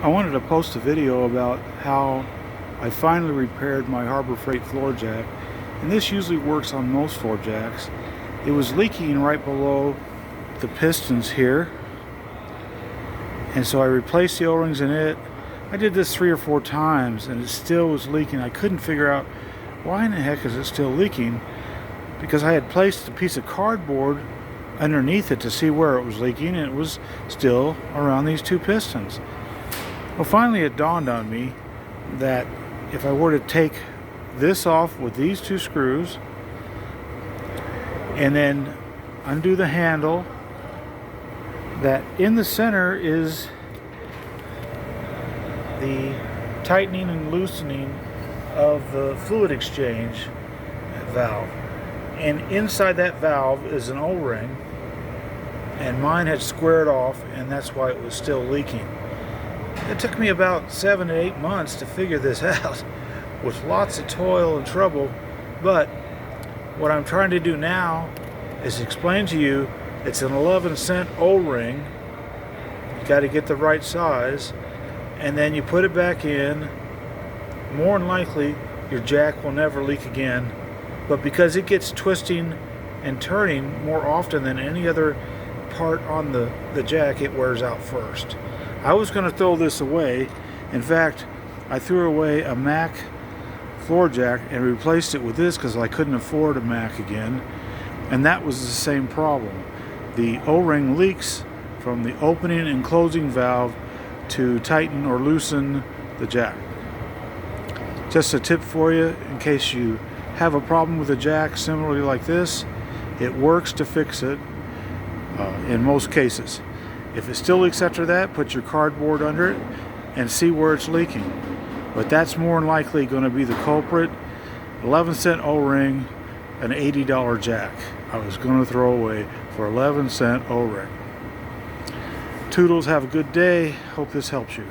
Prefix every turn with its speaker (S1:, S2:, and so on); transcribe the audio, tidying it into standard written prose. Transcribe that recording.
S1: I wanted to post a video about how I finally repaired my Harbor Freight floor jack, and this usually works on most floor jacks. It was leaking right below the pistons here, and so I replaced the O-rings in it. I did this 3 or 4 times and it still was leaking. I couldn't figure out why in the heck is it still leaking, because I had placed a piece of cardboard underneath it to see where it was leaking, and it was still around these 2 pistons. Well, finally it dawned on me that if I were to take this off with these 2 screws and then undo the handle, that in the center is the tightening and loosening of the fluid exchange valve, and inside that valve is an O-ring, and mine had squared off, and that's why it was still leaking. It took me about 7 to 8 months to figure this out with lots of toil and trouble, but what I'm trying to do now is explain to you it's an 11-cent O-ring. You got to get the right size, and then you put it back in. More than likely your jack will never leak again, but because it gets twisting and turning more often than any other part on the jack, it wears out first. I was going to throw this away. In fact, I threw away a Mac floor jack and replaced it with this because I couldn't afford a Mac again, and that was the same problem. The O-ring leaks from the opening and closing valve to tighten or loosen the jack. Just a tip for you in case you have a problem with a jack similarly like this. It works to fix it in most cases. If it still leaks after that, put your cardboard under it and see where it's leaking. But that's more than likely going to be the culprit. 11-cent O-ring, an $80 jack I was going to throw away for 11-cent O-ring. Toodles, have a good day. Hope this helps you.